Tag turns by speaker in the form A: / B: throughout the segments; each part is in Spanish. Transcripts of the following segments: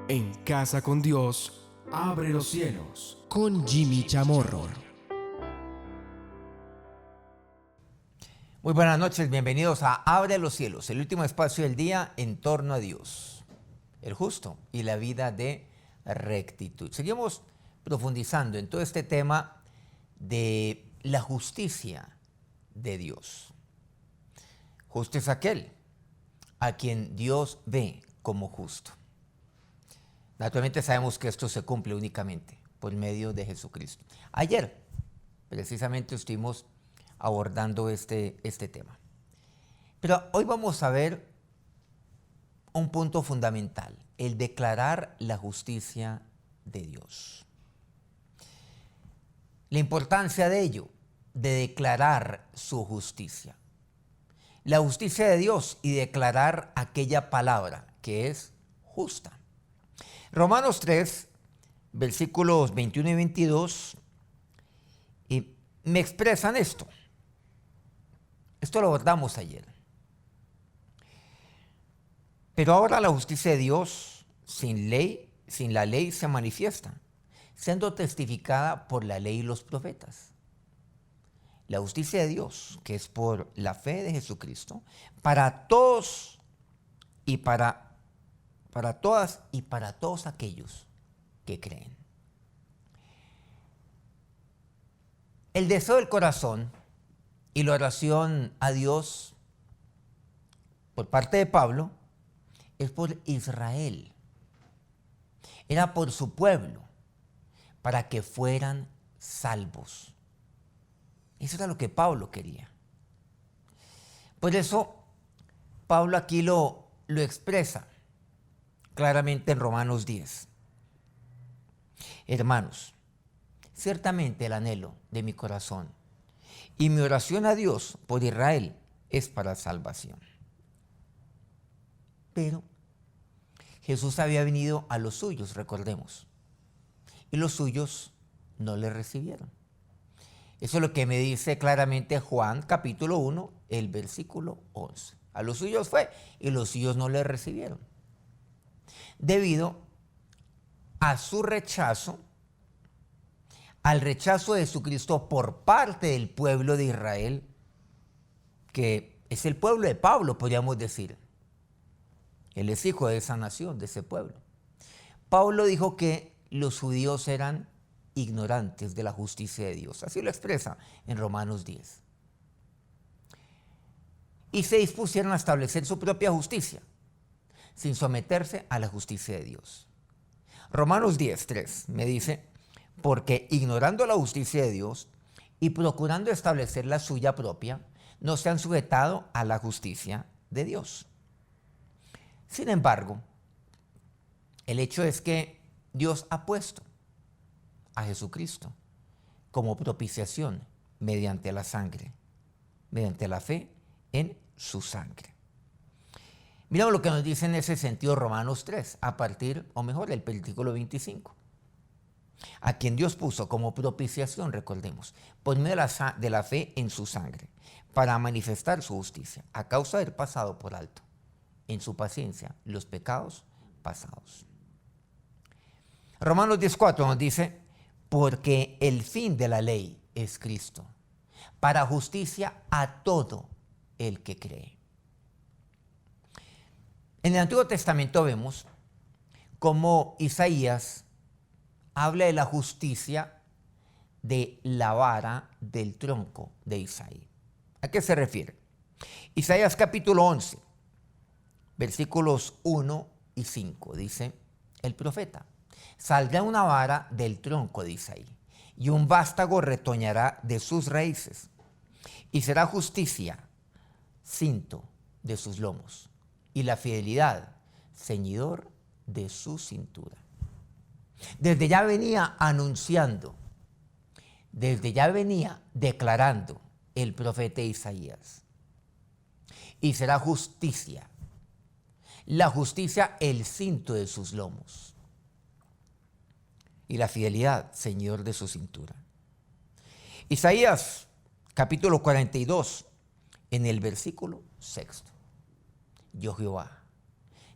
A: En Casa con Dios, abre los cielos.
B: Con Jimmy Chamorro.
C: Muy buenas noches, bienvenidos a Abre los cielos, el último espacio del día en torno a Dios, el justo y la vida de rectitud. Seguimos profundizando en todo este tema de la justicia de Dios. Justo es aquel a quien Dios ve como justo. Naturalmente sabemos que esto se cumple únicamente por medio de Jesucristo. Ayer, precisamente, estuvimos abordando este tema. Pero hoy vamos a ver un punto fundamental, el declarar la justicia de Dios. La importancia de ello, de declarar su justicia. La justicia de Dios y declarar aquella palabra que es justa. Romanos 3, versículos 21 y 22, y me expresan esto. Esto lo abordamos ayer. Pero ahora la justicia de Dios sin la ley se manifiesta, siendo testificada por la ley y los profetas. La justicia de Dios, que es por la fe de Jesucristo, para todos y para todas y para todos aquellos que creen. El deseo del corazón y la oración a Dios por parte de Pablo es por Israel. Era por su pueblo, para que fueran salvos. Eso era lo que Pablo quería. Por eso Pablo aquí lo expresa claramente en Romanos 10. Hermanos, ciertamente el anhelo de mi corazón y mi oración a Dios por Israel es para salvación. Pero Jesús había venido a los suyos, recordemos, y los suyos no le recibieron. Eso es lo que me dice claramente Juan capítulo 1, el versículo 11. A los suyos fue y los suyos no le recibieron. Debido a su rechazo, al rechazo de Jesucristo por parte del pueblo de Israel, que es el pueblo de Pablo, podríamos decir. Él es hijo de esa nación, de ese pueblo. Pablo dijo que los judíos eran ignorantes de la justicia de Dios. Así lo expresa en Romanos 10. Y se dispusieron a establecer su propia justicia, sin someterse a la justicia de Dios. Romanos 10:3 me dice, porque ignorando la justicia de Dios y procurando establecer la suya propia, no se han sujetado a la justicia de Dios. Sin embargo, el hecho es que Dios ha puesto a Jesucristo como propiciación mediante la sangre, mediante la fe en su sangre. Miramos lo que nos dice en ese sentido Romanos 3, a partir, o mejor, el versículo 25. A quien Dios puso como propiciación, recordemos, por medio de la fe en su sangre, para manifestar su justicia, a causa de haber pasado por alto, en su paciencia, los pecados pasados. Romanos 10:4 nos dice, porque el fin de la ley es Cristo, para justicia a todo el que cree. En el Antiguo Testamento vemos cómo Isaías habla de la justicia de la vara del tronco de Isaí. ¿A qué se refiere? Isaías capítulo 11, versículos 1 y 5, dice el profeta, saldrá una vara del tronco de Isaí, y un vástago retoñará de sus raíces, y será justicia cinto de sus lomos, y la fidelidad ceñidor de su cintura. Desde ya venía anunciando, desde ya venía declarando el profeta Isaías. Y será justicia, la justicia el cinto de sus lomos, y la fidelidad ceñidor de su cintura. Isaías capítulo 42, en el versículo 6. Yo Jehová,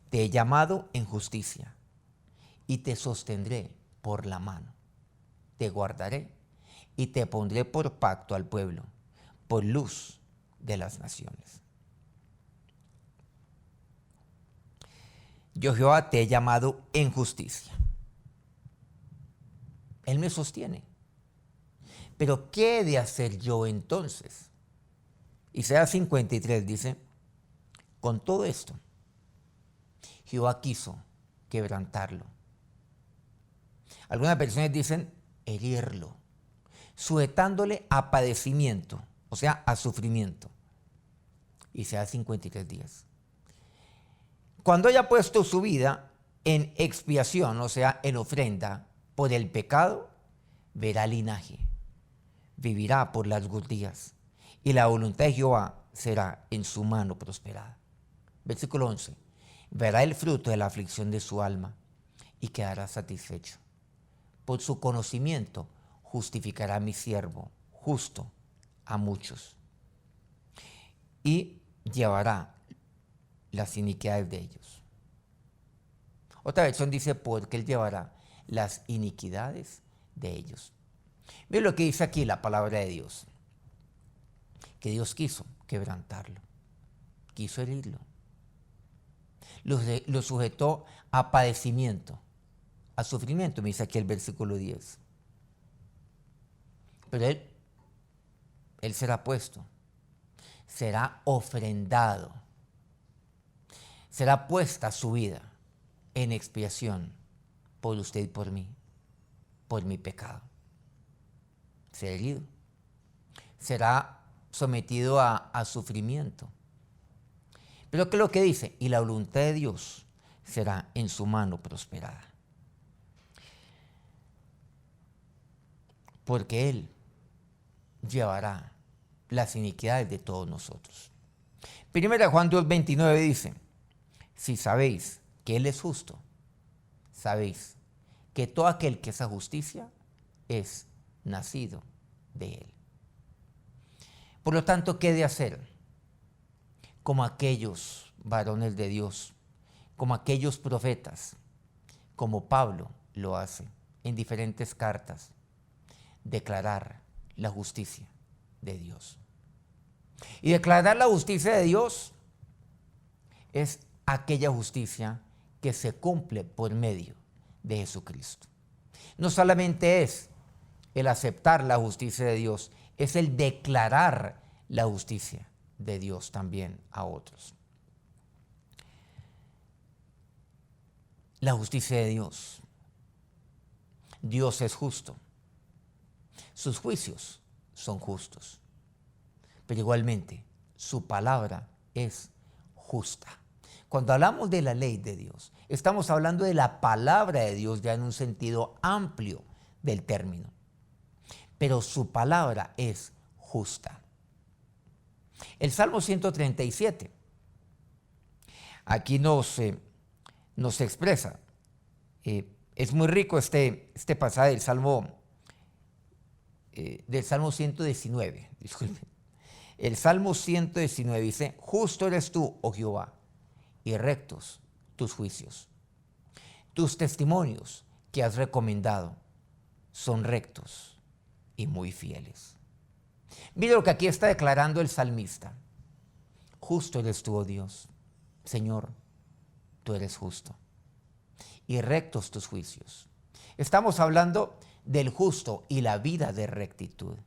C: te he llamado en justicia y te sostendré por la mano. Te guardaré y te pondré por pacto al pueblo, por luz de las naciones. Yo, Jehová, te he llamado en justicia. Él me sostiene. Pero ¿qué he de hacer yo entonces? Isaías 53 dice, con todo esto, Jehová quiso quebrantarlo. Algunas versiones dicen herirlo, sujetándole a padecimiento, o sea, a sufrimiento. Isaías 53 días. Cuando haya puesto su vida en expiación, o sea, en ofrenda por el pecado, verá linaje, vivirá por largos días, y la voluntad de Jehová será en su mano prosperada. Versículo 11. Verá el fruto de la aflicción de su alma y quedará satisfecho. Por su conocimiento justificará a mi siervo justo a muchos y llevará las iniquidades de ellos. Otra versión dice, porque él llevará las iniquidades de ellos. Miren lo que dice aquí la palabra de Dios. Que Dios quiso quebrantarlo, quiso herirlo. Lo sujetó a padecimiento, a sufrimiento, me dice aquí el versículo 10. Pero él será puesto, será ofrendado, será puesta su vida en expiación por usted y por mí, por mi pecado. Será herido, será sometido a sufrimiento. Pero ¿qué es lo que dice? Y la voluntad de Dios será en su mano prosperada. Porque Él llevará las iniquidades de todos nosotros. Primera Juan 2:29 dice, si sabéis que Él es justo, sabéis que todo aquel que hace justicia es nacido de Él. Por lo tanto, ¿qué he de hacer? Como aquellos varones de Dios, como aquellos profetas, como Pablo lo hace en diferentes cartas, declarar la justicia de Dios. Y declarar la justicia de Dios es aquella justicia que se cumple por medio de Jesucristo. No solamente es el aceptar la justicia de Dios, es el declarar la justicia de Dios también a otros. La justicia de Dios. Dios es justo. Sus juicios son justos. Pero igualmente, su palabra es justa. Cuando hablamos de la ley de Dios, estamos hablando de la palabra de Dios ya en un sentido amplio del término. Pero su palabra es justa. El Salmo 137, aquí nos expresa, es muy rico este pasaje del Salmo 119, disculpen. El Salmo 119 dice, justo eres tú, oh Jehová, y rectos tus juicios. Tus testimonios que has recomendado son rectos y muy fieles. Mira lo que aquí está declarando el salmista. Justo eres tú, oh Dios. Señor, tú eres justo. Y rectos tus juicios. Estamos hablando del justo y la vida de rectitud.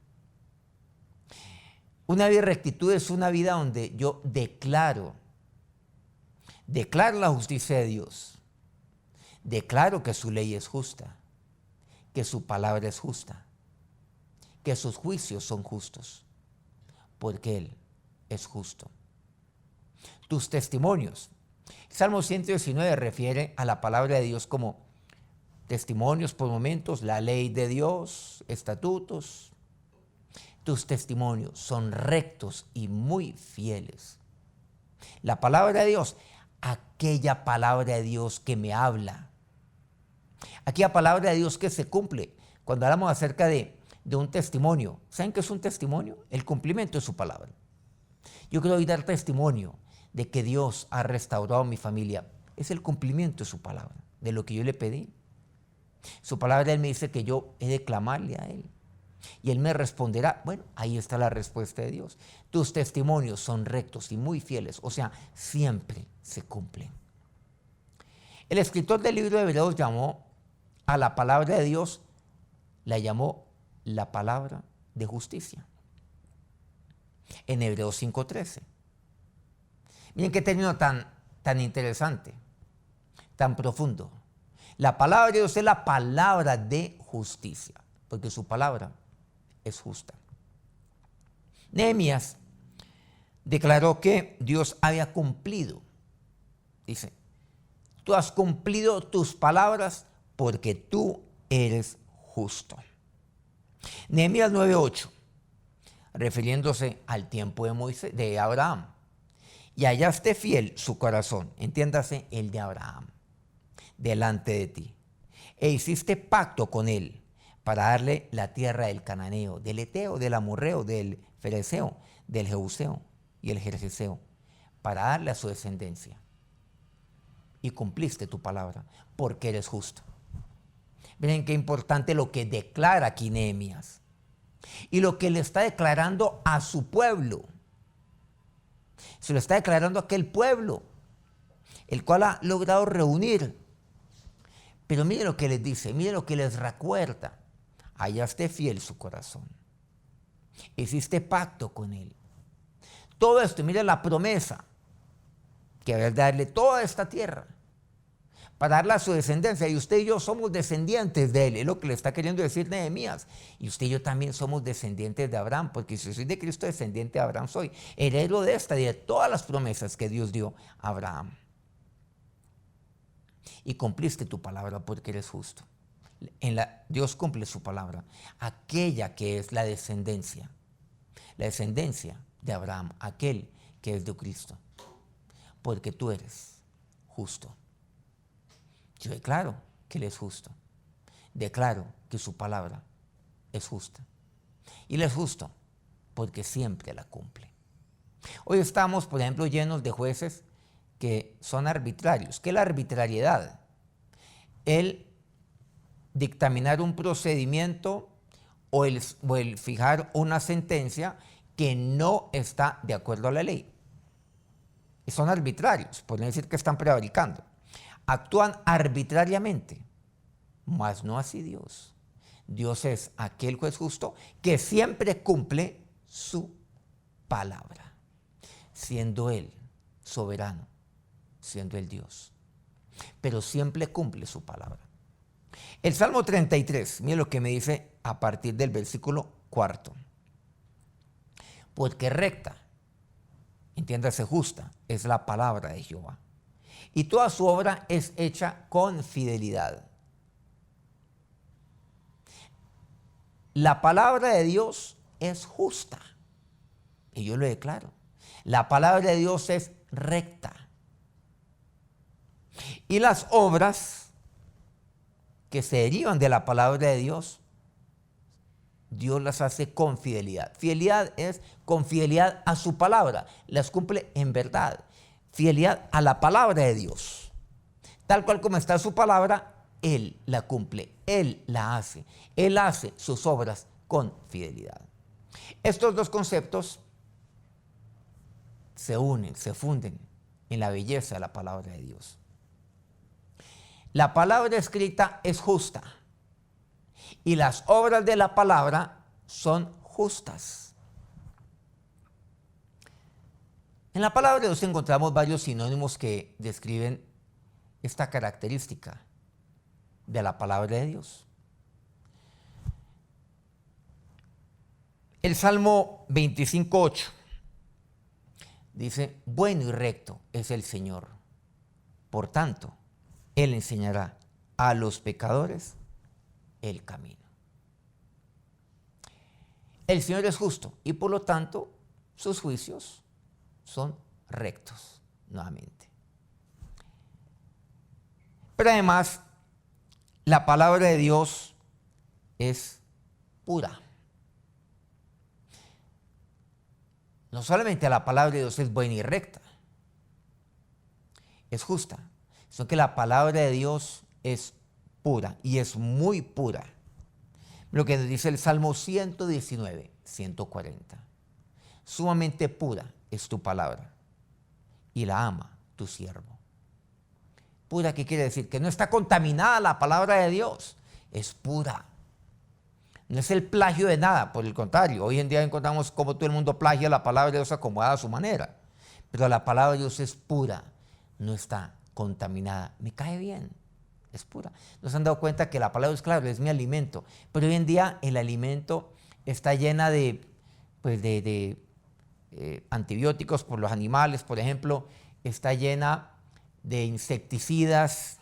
C: Una vida de rectitud es una vida donde yo declaro la justicia de Dios. Declaro que su ley es justa, que su palabra es justa, que sus juicios son justos, porque Él es justo. Tus testimonios. Salmo 119 refiere a la palabra de Dios como testimonios por momentos, la ley de Dios, estatutos. Tus testimonios son rectos y muy fieles. La palabra de Dios, aquella palabra de Dios que me habla. Aquella palabra de Dios que se cumple. Cuando hablamos acerca de un testimonio, ¿saben qué es un testimonio? El cumplimiento de su palabra. Yo quiero hoy dar testimonio de que Dios ha restaurado mi familia. Es el cumplimiento de su palabra, de lo que yo le pedí. Su palabra, Él me dice que yo he de clamarle a Él. Y Él me responderá. Bueno, ahí está la respuesta de Dios. Tus testimonios son rectos y muy fieles, o sea, siempre se cumplen. El escritor del libro de Hebreos llamó a la palabra de Dios, la llamó la palabra de justicia. En Hebreos 5:13. Miren qué término tan interesante, tan profundo. La palabra de Dios es la palabra de justicia, porque su palabra es justa. Nehemías declaró que Dios había cumplido. Dice, tú has cumplido tus palabras porque tú eres justo. Nehemías 9:8, refiriéndose al tiempo de Abraham. Y hallaste fiel su corazón, entiéndase el de Abraham, delante de ti. E hiciste pacto con él para darle la tierra del cananeo, del eteo, del amorreo, del fereceo, del jebuseo y el gergeseo, para darle a su descendencia. Y cumpliste tu palabra, porque eres justo. Miren qué importante lo que declara aquí Nehemías. Y lo que le está declarando a su pueblo. Se lo está declarando a aquel pueblo, el cual ha logrado reunir. Pero mire lo que les dice, mire lo que les recuerda. Hallaste fiel su corazón. Hiciste pacto con él. Todo esto, mire la promesa, que había de darle toda esta tierra, para darle a su descendencia. Y usted y yo somos descendientes de él, es lo que le está queriendo decir Nehemías. Y usted y yo también somos descendientes de Abraham, porque si soy de Cristo, descendiente de Abraham soy. Heredero de esta y de todas las promesas que Dios dio a Abraham. Y cumpliste tu palabra porque eres justo. Dios cumple su palabra, aquella que es la descendencia de Abraham, aquel que es de Cristo, porque tú eres justo. Yo declaro que Él es justo, declaro que su palabra es justa, y Él es justo porque siempre la cumple. Hoy estamos, por ejemplo, llenos de jueces que son arbitrarios. ¿Qué es la arbitrariedad? El dictaminar un procedimiento o el fijar una sentencia que no está de acuerdo a la ley. Y son arbitrarios, podrían decir que están prevaricando. Actúan arbitrariamente, mas no así Dios. Dios es aquel juez justo que siempre cumple su palabra, siendo Él soberano, siendo Él Dios. Pero siempre cumple su palabra. El Salmo 33, mire lo que me dice a partir del versículo 4. Porque recta, entiéndase justa, es la palabra de Jehová, y toda su obra es hecha con fidelidad. La palabra de Dios es justa, y yo lo declaro. La palabra de Dios es recta. Y las obras que se derivan de la palabra de Dios, Dios las hace con fidelidad. Fidelidad es con fidelidad a su palabra, las cumple en verdad. Fidelidad a la palabra de Dios. Tal cual como está su palabra, Él la cumple, Él la hace. Él hace sus obras con fidelidad. Estos dos conceptos se unen, se funden en la belleza de la palabra de Dios. La palabra escrita es justa y las obras de la palabra son justas. En la palabra de Dios encontramos varios sinónimos que describen esta característica de la palabra de Dios. El Salmo 25:8 dice, bueno y recto es el Señor, por tanto, Él enseñará a los pecadores el camino. El Señor es justo y por lo tanto sus juicios son rectos nuevamente. Pero además, la palabra de Dios es pura. No solamente la palabra de Dios es buena y recta, es justa, sino que la palabra de Dios es pura y es muy pura. Lo que nos dice el Salmo 119, 140. Sumamente pura es tu palabra y la ama tu siervo. Pura, ¿qué quiere decir? Que no está contaminada la palabra de Dios, es pura. No es el plagio de nada, por el contrario. Hoy en día encontramos cómo todo el mundo plagia la palabra de Dios acomodada a su manera. Pero la palabra de Dios es pura, no está contaminada. Me cae bien, es pura. ¿Nos han dado cuenta que la palabra de Dios, claro, es mi alimento? Pero hoy en día el alimento está llena de antibióticos por los animales, por ejemplo. Está llena de insecticidas,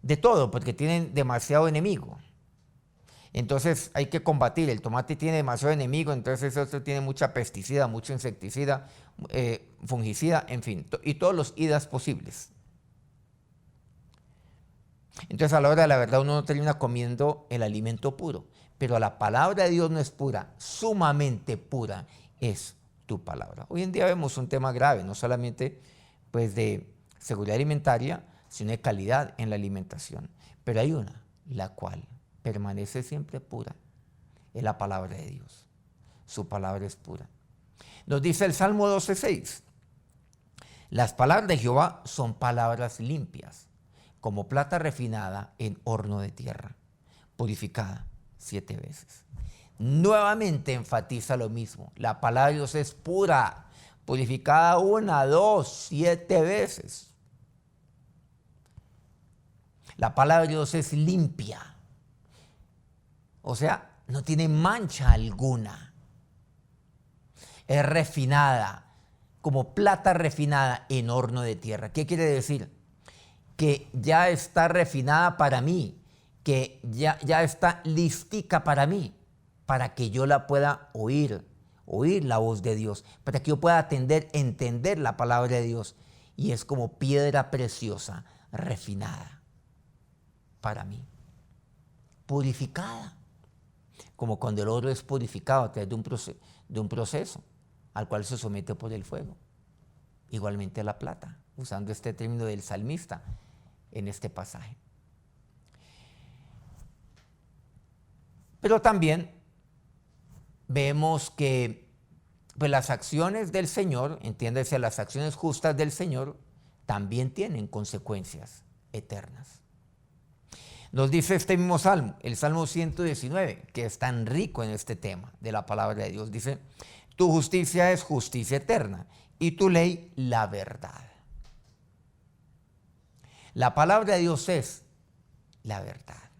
C: de todo, porque tienen demasiado enemigo. Entonces hay que combatir. El tomate tiene demasiado enemigo, entonces eso tiene mucha pesticida, mucho insecticida, fungicida, en fin, y todos los idas posibles. Entonces a la hora de la verdad uno no termina comiendo el alimento puro, pero la palabra de Dios no es pura, sumamente pura es tu palabra. Hoy en día vemos un tema grave, no solamente pues de seguridad alimentaria, sino de calidad en la alimentación. Pero hay una, la cual permanece siempre pura, es la palabra de Dios. Su palabra es pura. Nos dice el Salmo 12:6, las palabras de Jehová son palabras limpias, como plata refinada en horno de tierra, purificada 7 veces. Nuevamente enfatiza lo mismo, la palabra de Dios es pura, purificada 1, 2, 7 veces. La palabra de Dios es limpia. O sea, no tiene mancha alguna. Es refinada, como plata refinada en horno de tierra. ¿Qué quiere decir? Que ya está refinada para mí, que ya está listica para mí, para que yo la pueda oír la voz de Dios, para que yo pueda entender la palabra de Dios. Y es como piedra preciosa, refinada para mí, purificada. Como cuando el oro es purificado a través de un proceso al cual se somete por el fuego. Igualmente la plata, usando este término del salmista en este pasaje. Pero también vemos que pues, las acciones del Señor, entiéndase, las acciones justas del Señor, también tienen consecuencias eternas. Nos dice este mismo salmo, el Salmo 119, que es tan rico en este tema de la palabra de Dios. Dice, tu justicia es justicia eterna y tu ley la verdad. La palabra de Dios es la verdad.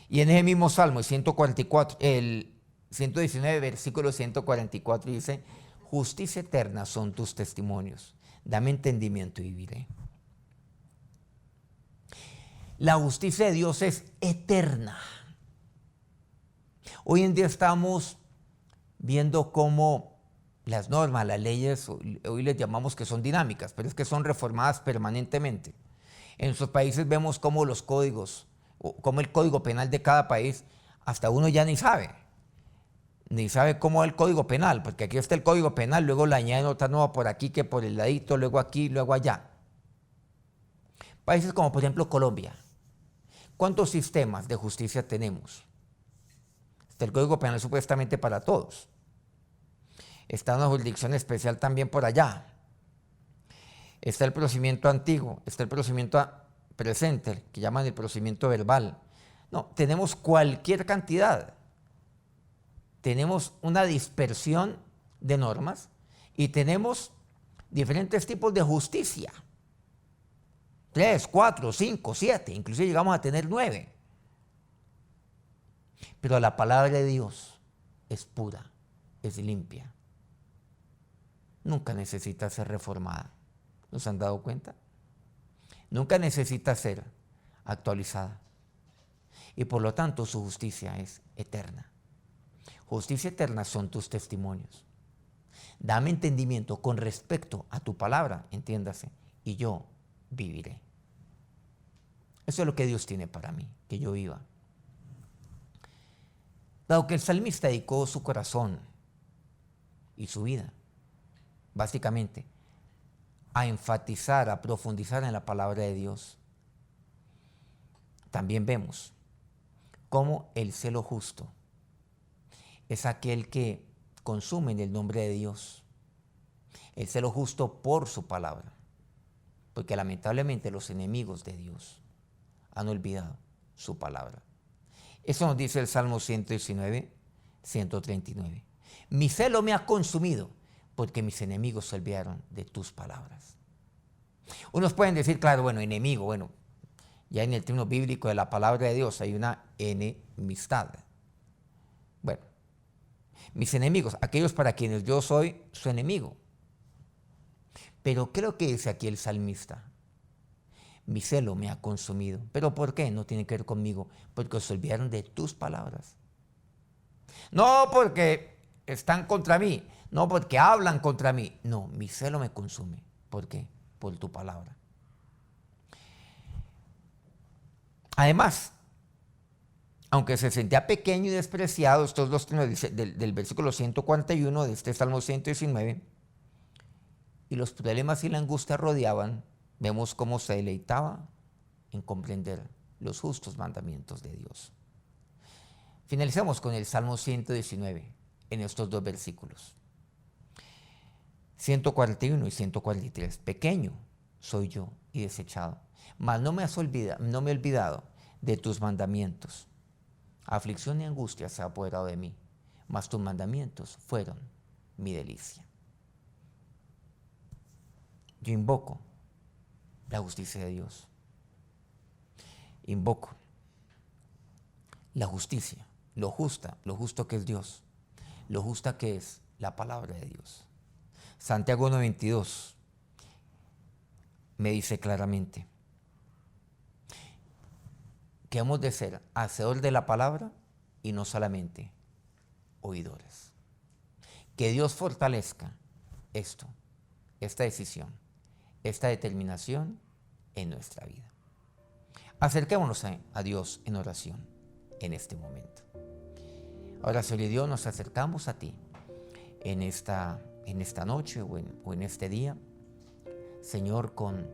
C: Y en ese mismo Salmo, el 144, el 119, versículo 144, dice, justicia eterna son tus testimonios, dame entendimiento y viviré. La justicia de Dios es eterna. Hoy en día estamos viendo cómo las normas, las leyes, hoy les llamamos que son dinámicas, pero es que son reformadas permanentemente. En nuestros países vemos cómo los códigos, cómo el código penal de cada país, hasta uno ya ni sabe cómo es el código penal, porque aquí está el código penal, luego le añaden otra nueva por aquí, que por el ladito, luego aquí, luego allá. Países como por ejemplo Colombia. ¿Cuántos sistemas de justicia tenemos? Está el Código Penal supuestamente para todos. Está una jurisdicción especial también por allá. Está el procedimiento antiguo, está el procedimiento presente, que llaman el procedimiento verbal. No, tenemos cualquier cantidad. Tenemos una dispersión de normas y tenemos diferentes tipos de justicia. 3, 4, 5, 7, inclusive llegamos a tener 9. Pero la palabra de Dios es pura, es limpia. Nunca necesita ser reformada. ¿Nos han dado cuenta? Nunca necesita ser actualizada. Y por lo tanto su justicia es eterna. Justicia eterna son tus testimonios. Dame entendimiento con respecto a tu palabra, entiéndase, y yo viviré. Eso es lo que Dios tiene para mí, que yo viva. Dado que el salmista dedicó su corazón y su vida, básicamente, a enfatizar, a profundizar en la palabra de Dios, también vemos cómo el celo justo es aquel que consume en el nombre de Dios. El celo justo por su palabra. Porque lamentablemente los enemigos de Dios han olvidado su palabra. Eso nos dice el Salmo 119, 139. Mi celo me ha consumido porque mis enemigos se olvidaron de tus palabras. Unos pueden decir, claro, bueno, enemigo, bueno, ya en el término bíblico de la palabra de Dios hay una enemistad. Bueno, mis enemigos, aquellos para quienes yo soy su enemigo. Pero creo que dice aquí el salmista, mi celo me ha consumido. ¿Pero por qué? No tiene que ver conmigo, porque se olvidaron de tus palabras. No porque están contra mí, no porque hablan contra mí. No, mi celo me consume. ¿Por qué? Por tu palabra. Además, aunque se sentía pequeño y despreciado, estos dos términos del versículo 141 de este Salmo 119, y los problemas y la angustia rodeaban, vemos cómo se deleitaba en comprender los justos mandamientos de Dios. Finalizamos con el Salmo 119 en estos dos versículos. 141 y 143. Pequeño soy yo y desechado, mas no me he olvidado de tus mandamientos. Aflicción y angustia se ha apoderado de mí, mas tus mandamientos fueron mi delicia. Yo invoco la justicia de Dios. Invoco la justicia, lo justo que es Dios, lo justa que es la palabra de Dios. Santiago 1:22 me dice claramente que hemos de ser hacedores de la palabra y no solamente oidores. Que Dios fortalezca esta decisión, esta determinación en nuestra vida. Acerquémonos a Dios en oración en este momento. Ahora, Señor Dios, nos acercamos a ti en esta noche o en este día, Señor, con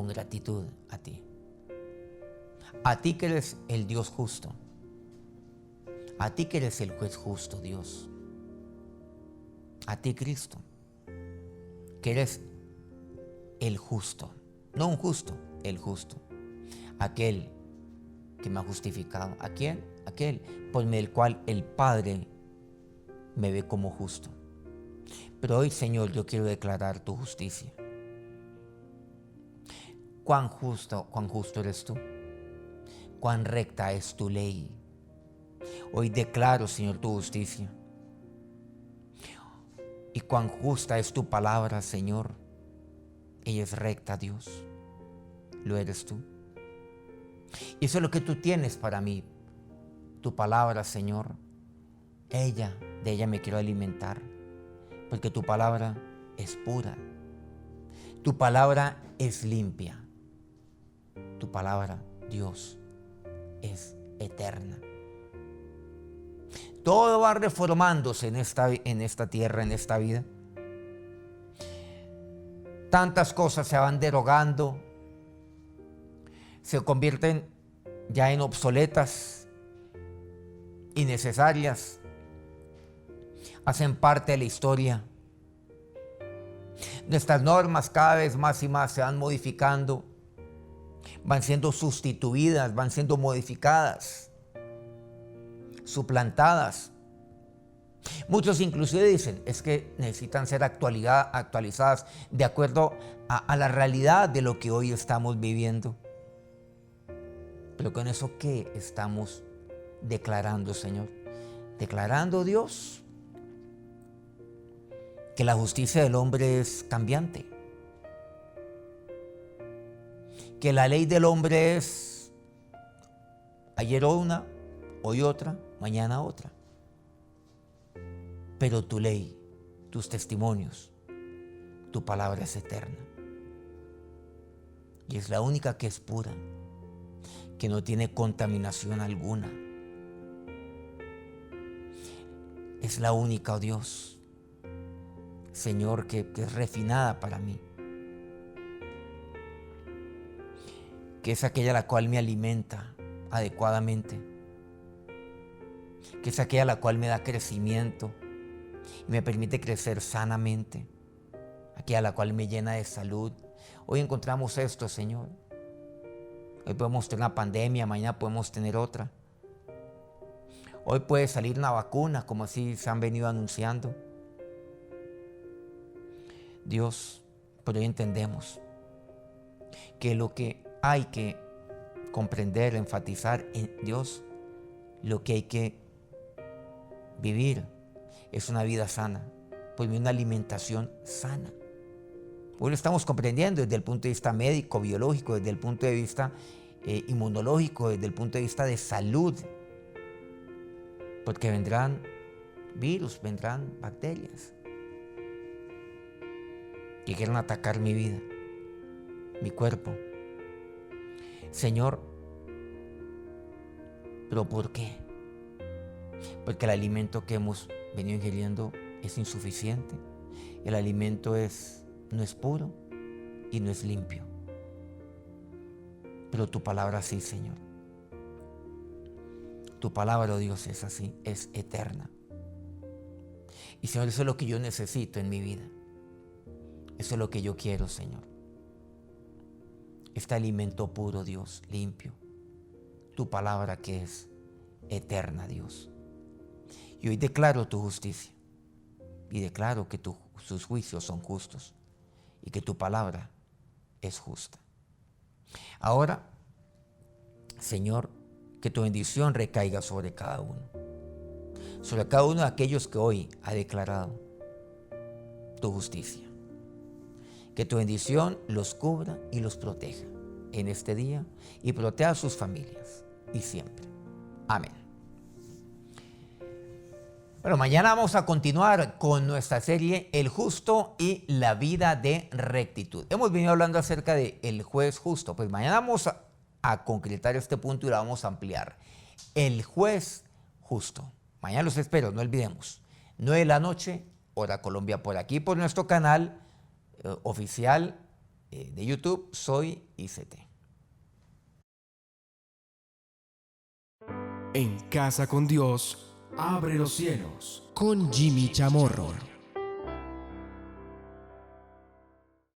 C: gratitud a ti. A ti que eres el Dios justo. A ti que eres el juez justo, Dios. A ti, Cristo, que eres el justo. No un justo, el justo. Aquel que me ha justificado. ¿A quién? Aquel por medio del cual el Padre me ve como justo. Pero hoy, Señor, yo quiero declarar tu justicia. Cuán justo eres tú. Cuán recta es tu ley. Hoy declaro, Señor, tu justicia. Y cuán justa es tu palabra, Señor. Ella es recta, Dios. Lo eres tú. Y eso es lo que tú tienes para mí. Tu palabra, Señor. De ella me quiero alimentar. Porque tu palabra es pura. Tu palabra es limpia. Tu palabra, Dios, es eterna. Todo va reformándose en esta tierra, en esta vida. Tantas cosas se van derogando, se convierten ya en obsoletas, innecesarias, hacen parte de la historia. Nuestras normas cada vez más y más se van modificando, van siendo sustituidas, van siendo modificadas, suplantadas. Muchos inclusive dicen, es que necesitan ser actualizadas de acuerdo a la realidad de lo que hoy estamos viviendo. Pero con eso, ¿qué estamos declarando, Señor? Declarando, Dios, que la justicia del hombre es cambiante. Que la ley del hombre es ayer una, hoy otra, mañana otra. Pero tu ley, tus testimonios, tu palabra es eterna. Y es la única que es pura, que no tiene contaminación alguna. Es la única, oh Dios, Señor, que es refinada para mí. que es aquella la cual me alimenta adecuadamente, que es aquella la cual me da crecimiento y me permite crecer sanamente, aquella la cual me llena de salud. Hoy encontramos esto, Señor. Hoy podemos tener una pandemia, mañana podemos tener otra. Hoy puede salir una vacuna, como así se han venido anunciando. Dios, pero hoy entendemos que lo que hay que comprender, enfatizar en Dios, lo que hay que vivir es una vida sana, pues una alimentación sana. Hoy lo estamos comprendiendo desde el punto de vista médico, biológico, desde el punto de vista inmunológico, desde el punto de vista de salud, porque vendrán virus, vendrán bacterias que quieran atacar mi vida, mi cuerpo. Señor, ¿pero por qué? Porque el alimento que hemos venido ingiriendo es insuficiente. El alimento no es puro y no es limpio. Pero tu palabra sí, Señor. Tu palabra, oh Dios, es así, es eterna. Y Señor, eso es lo que yo necesito en mi vida. Eso es lo que yo quiero, Señor. Este alimento puro, Dios, limpio. Tu palabra que es eterna, Dios. Y hoy declaro tu justicia. Y declaro que sus juicios son justos. Y que tu palabra es justa. Ahora, Señor, que tu bendición recaiga sobre cada uno. Sobre cada uno de aquellos que hoy ha declarado tu justicia. Que tu bendición los cubra y los proteja en este día y proteja a sus familias y siempre. Amén. Bueno, mañana vamos a continuar con nuestra serie El Justo y la Vida de Rectitud. Hemos venido hablando acerca de el juez justo. Pues mañana vamos a concretar este punto y lo vamos a ampliar. El juez justo. Mañana los espero, no olvidemos. 9 de la noche, hora Colombia, por aquí, por nuestro canal oficial de YouTube, Soy ICT.
A: En Casa con Dios, abre los cielos. Con Jimmy Chamorro.